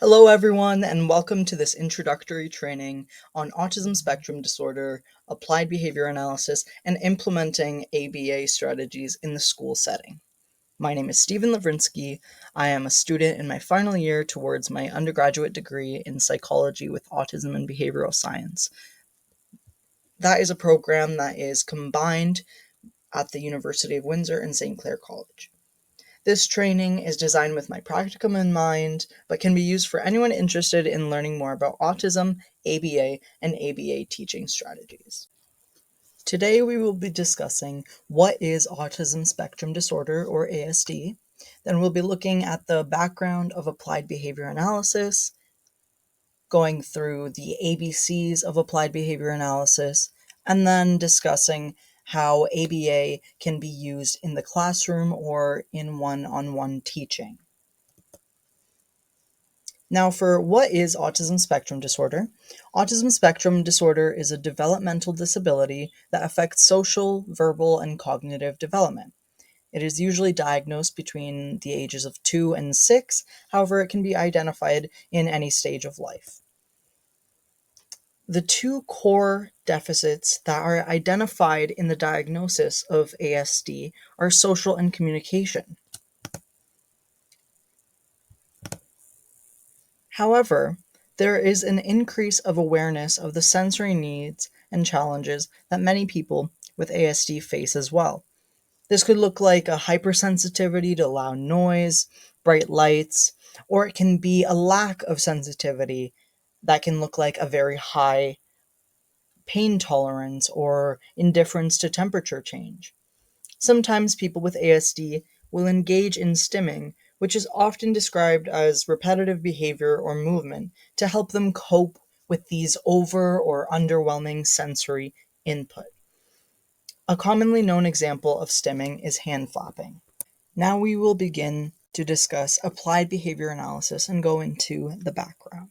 Hello everyone, and welcome to this introductory training on autism spectrum disorder, applied behavior analysis, and implementing ABA strategies in the school setting. My name is Stephen Lavrinsky. I am a student in my final year towards my undergraduate degree in psychology with autism and behavioral science. That is a program that is combined at the University of Windsor and St. Clair College. This training is designed with my practicum in mind, but can be used for anyone interested in learning more about autism, ABA, and ABA teaching strategies. Today we will be discussing what is autism spectrum disorder, or ASD. Then we'll be looking at the background of applied behavior analysis, going through the ABCs of applied behavior analysis, and then discussing how ABA can be used in the classroom or in one-on-one teaching. Now, for what is autism spectrum disorder? Autism spectrum disorder is a developmental disability that affects social, verbal, and cognitive development. It is usually diagnosed between the ages of 2 and 6, however, it can be identified in any stage of life. The two core deficits that are identified in the diagnosis of ASD are social and communication. However, there is an increase of awareness of the sensory needs and challenges that many people with ASD face as well. This could look like a hypersensitivity to loud noise, bright lights, or it can be a lack of sensitivity that can look like a very high pain tolerance or indifference to temperature change. Sometimes people with ASD will engage in stimming, which is often described as repetitive behavior or movement to help them cope with these over or underwhelming sensory input. A commonly known example of stimming is hand flapping. Now we will begin to discuss applied behavior analysis and go into the background.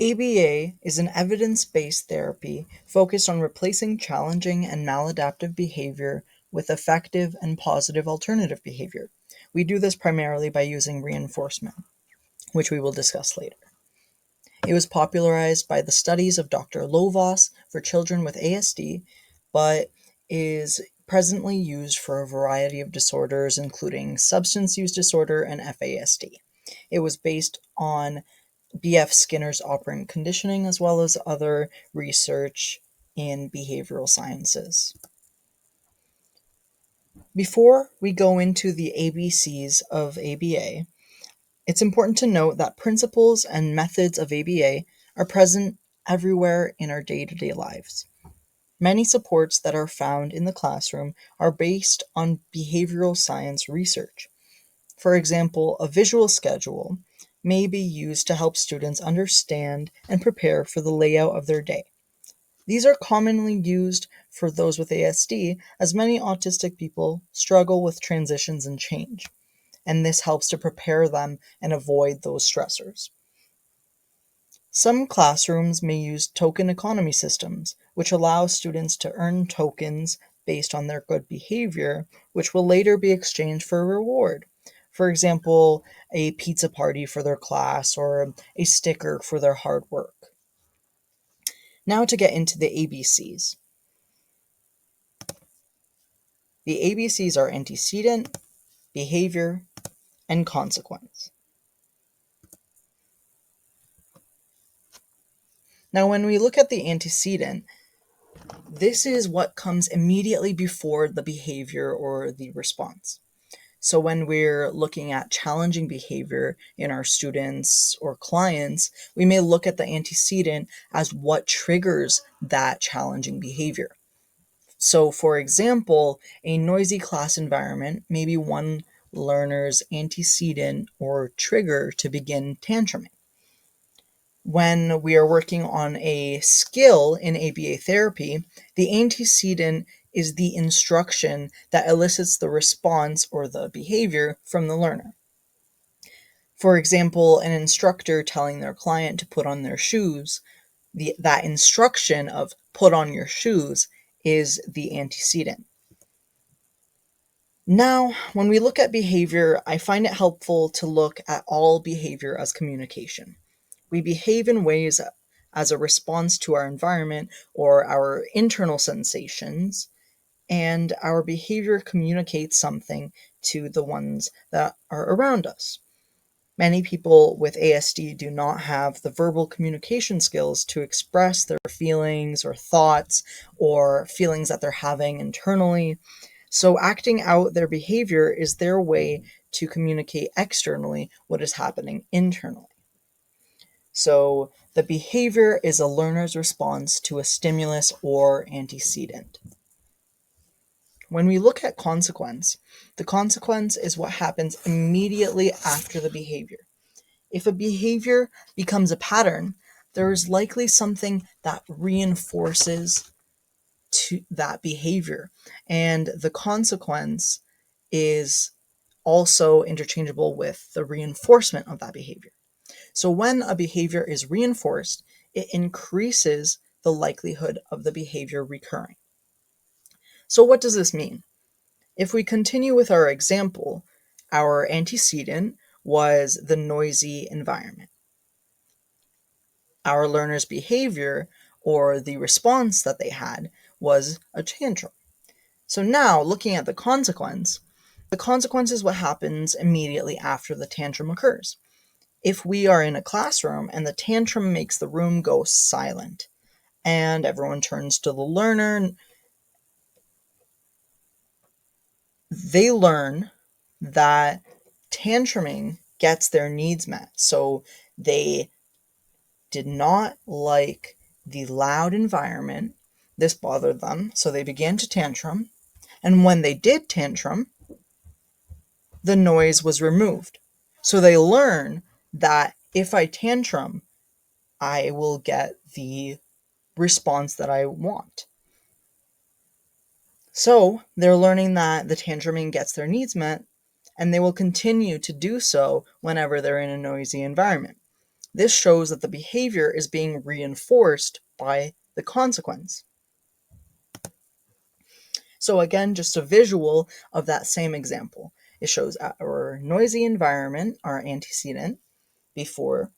ABA is an evidence-based therapy focused on replacing challenging and maladaptive behavior with effective and positive alternative behavior. We do this primarily by using reinforcement, which we will discuss later. It was popularized by the studies of Dr. Lovaas for children with ASD, but is presently used for a variety of disorders, including substance use disorder and FASD. It was based on B.F. Skinner's operant conditioning, as well as other research in behavioral sciences. Before we go into the ABCs of ABA, it's important to note that principles and methods of ABA are present everywhere in our day-to-day lives. Many supports that are found in the classroom are based on behavioral science research. For example, a visual schedule may be used to help students understand and prepare for the layout of their day. These are commonly used for those with ASD, as many autistic people struggle with transitions and change, and this helps to prepare them and avoid those stressors. Some classrooms may use token economy systems, which allow students to earn tokens based on their good behavior, which will later be exchanged for a reward. For example, a pizza party for their class or a sticker for their hard work. Now to get into the ABCs. The ABCs are antecedent, behavior, and consequence. Now when we look at the antecedent, this is what comes immediately before the behavior or the response. So when we're looking at challenging behavior in our students or clients, we may look at the antecedent as what triggers that challenging behavior. So for example, a noisy class environment may be one learner's antecedent or trigger to begin tantruming. When we are working on a skill in ABA therapy, the antecedent is the instruction that elicits the response or the behavior from the learner. For example, an instructor telling their client to put on their shoes, that instruction of put on your shoes is the antecedent. Now, when we look at behavior, I find it helpful to look at all behavior as communication. We behave in ways as a response to our environment or our internal sensations, and our behavior communicates something to the ones that are around us. Many people with ASD do not have the verbal communication skills to express their feelings or thoughts or feelings that they're having internally. So, acting out their behavior is their way to communicate externally what is happening internally. So, the behavior is a learner's response to a stimulus or antecedent. When we look at consequence, the consequence is what happens immediately after the behavior. If a behavior becomes a pattern, there is likely something that reinforces to that behavior, and the consequence is also interchangeable with the reinforcement of that behavior. So when a behavior is reinforced, it increases the likelihood of the behavior recurring. So what does this mean? If we continue with our example, our antecedent was the noisy environment. Our learner's behavior, or the response that they had, was a tantrum. So now, looking at the consequence is what happens immediately after the tantrum occurs. If we are in a classroom and the tantrum makes the room go silent and everyone turns to the learner, they learn that tantruming gets their needs met. So they did not like the loud environment. This bothered them, so they began to tantrum. And when they did tantrum, the noise was removed. So they learn that if I tantrum, I will get the response that I want. So they're learning that the tantruming gets their needs met, and they will continue to do so whenever they're in a noisy environment. This shows that the behavior is being reinforced by the consequence. So again, just a visual of that same example. It shows our noisy environment, our antecedent, before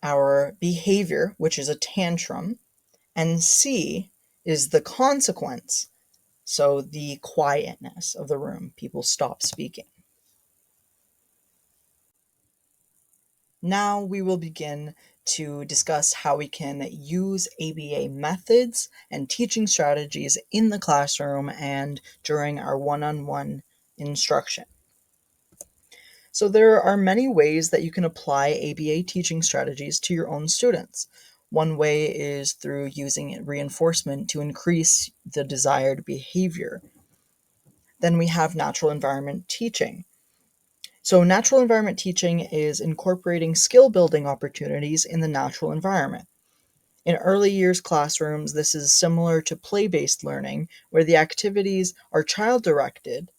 our behavior, which is a tantrum, and C is the consequence. So the quietness of the room, people stop speaking. Now we will begin to discuss how we can use ABA methods and teaching strategies in the classroom and during our one-on-one instruction. So there are many ways that you can apply ABA teaching strategies to your own students. One way is through using reinforcement to increase the desired behavior. Then we have natural environment teaching. So natural environment teaching is incorporating skill building opportunities in the natural environment. In early years classrooms, this is similar to play-based learning, where the activities are child-directed,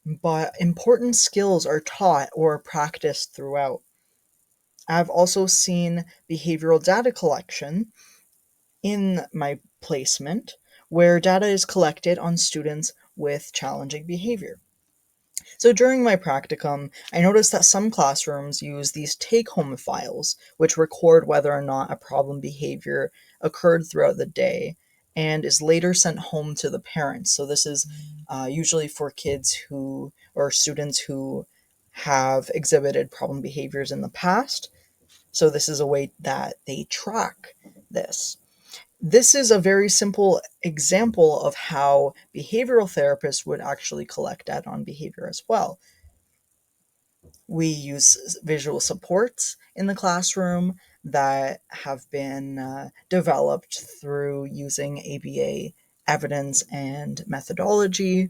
but important skills are taught or practiced throughout. I've also seen behavioral data collection in my placement, where data is collected on students with challenging behavior. So during my practicum, I noticed that some classrooms use these take-home files, which record whether or not a problem behavior occurred throughout the day and is later sent home to the parents. So this is usually for kids who, or students who have exhibited problem behaviors in the past. So this is a way that they track this. This is a very simple example of how behavioral therapists would actually collect data on behavior as well. We use visual supports in the classroom that have been developed through using ABA evidence and methodology.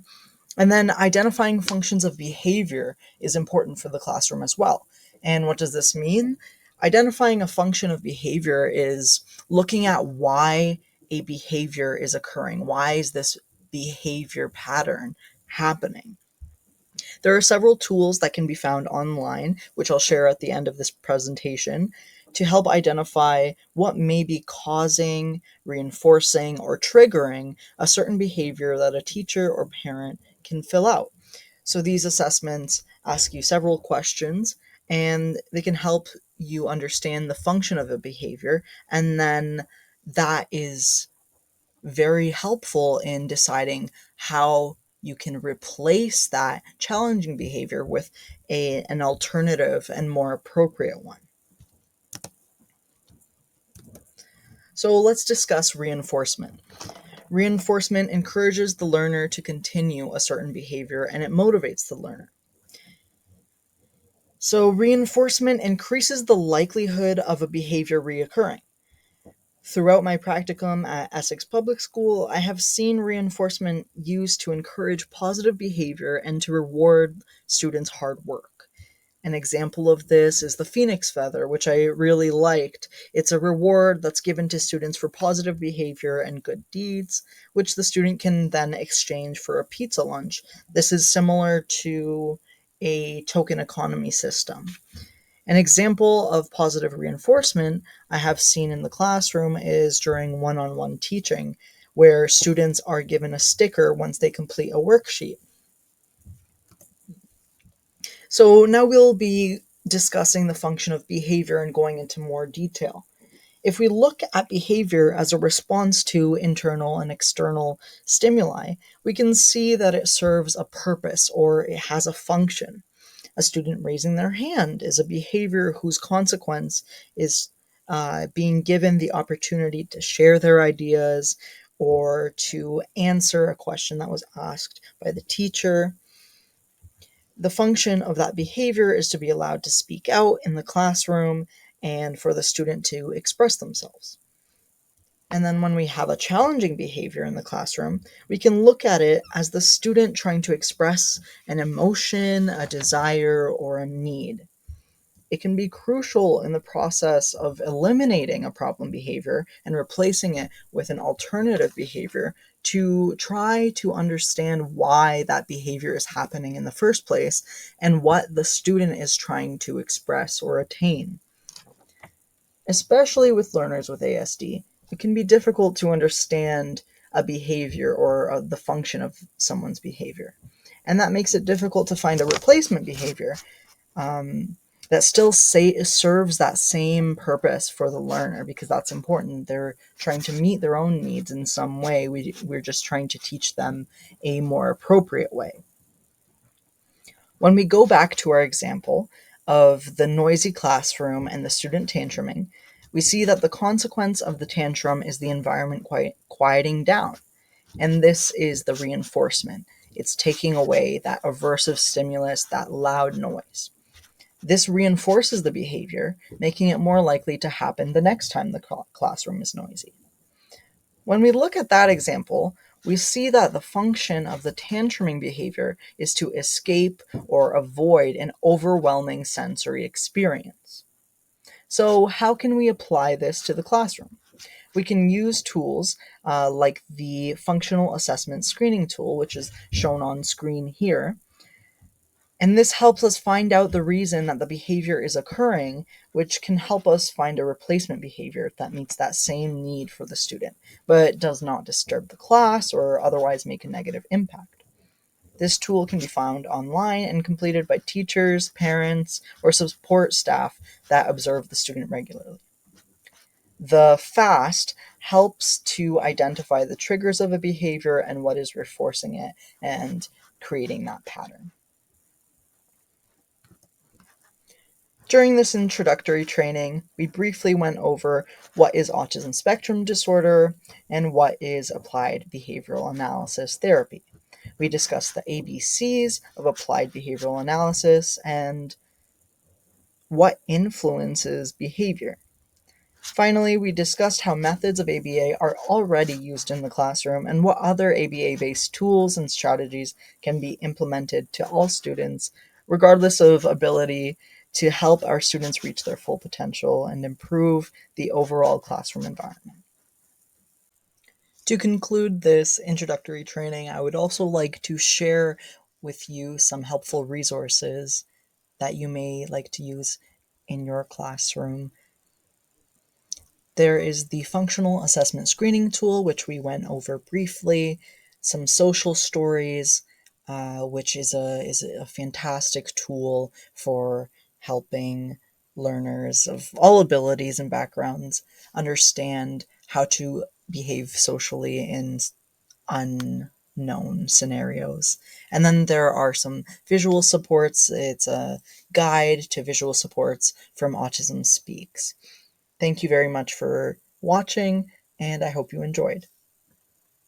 And then identifying functions of behavior is important for the classroom as well. And what does this mean? Identifying a function of behavior is looking at why a behavior is occurring. Why is this behavior pattern happening? There are several tools that can be found online, which I'll share at the end of this presentation, to help identify what may be causing, reinforcing, or triggering a certain behavior that a teacher or parent can fill out. So these assessments ask you several questions, and they can help you understand the function of a behavior, and then that is very helpful in deciding how you can replace that challenging behavior with an alternative and more appropriate one. So let's discuss reinforcement. Reinforcement encourages the learner to continue a certain behavior, and it motivates the learner. So reinforcement increases the likelihood of a behavior reoccurring. Throughout my practicum at Essex Public School, I have seen reinforcement used to encourage positive behavior and to reward students' hard work. An example of this is the phoenix feather, which I really liked. It's a reward that's given to students for positive behavior and good deeds, which the student can then exchange for a pizza lunch. This is similar to a token economy system. An example of positive reinforcement I have seen in the classroom is during one-on-one teaching, where students are given a sticker once they complete a worksheet. So now we'll be discussing the function of behavior and going into more detail. If we look at behavior as a response to internal and external stimuli, we can see that it serves a purpose or it has a function. A student raising their hand is a behavior whose consequence is being given the opportunity to share their ideas or to answer a question that was asked by the teacher. The function of that behavior is to be allowed to speak out in the classroom and for the student to express themselves. And then when we have a challenging behavior in the classroom, we can look at it as the student trying to express an emotion, a desire, or a need. It can be crucial in the process of eliminating a problem behavior and replacing it with an alternative behavior to try to understand why that behavior is happening in the first place and what the student is trying to express or attain. Especially with learners with ASD, it can be difficult to understand a behavior or the function of someone's behavior. And that makes it difficult to find a replacement behavior that still serves that same purpose for the learner, because that's important. They're trying to meet their own needs in some way. We're just trying to teach them a more appropriate way. When we go back to our example of the noisy classroom and the student tantruming, we see that the consequence of the tantrum is the environment quieting down. And this is the reinforcement. It's taking away that aversive stimulus, that loud noise. This reinforces the behavior, making it more likely to happen the next time the classroom is noisy. When we look at that example, we see that the function of the tantruming behavior is to escape or avoid an overwhelming sensory experience. So how can we apply this to the classroom? We can use tools like the functional assessment screening tool, which is shown on screen here. And this helps us find out the reason that the behavior is occurring, which can help us find a replacement behavior that meets that same need for the student, but does not disturb the class or otherwise make a negative impact. This tool can be found online and completed by teachers, parents, or support staff that observe the student regularly. The FAST helps to identify the triggers of a behavior and what is reinforcing it and creating that pattern. During this introductory training, we briefly went over what is autism spectrum disorder and what is applied behavioral analysis therapy. We discussed the ABCs of applied behavioral analysis and what influences behavior. Finally, we discussed how methods of ABA are already used in the classroom and what other ABA-based tools and strategies can be implemented to all students, regardless of ability, to help our students reach their full potential and improve the overall classroom environment. To conclude this introductory training, I would also like to share with you some helpful resources that you may like to use in your classroom. There is the functional assessment screening tool, which we went over briefly, some social stories, which is a fantastic tool for helping learners of all abilities and backgrounds understand how to behave socially in unknown scenarios. And then there are some visual supports. It's a guide to visual supports from Autism Speaks. Thank you very much for watching, and I hope you enjoyed.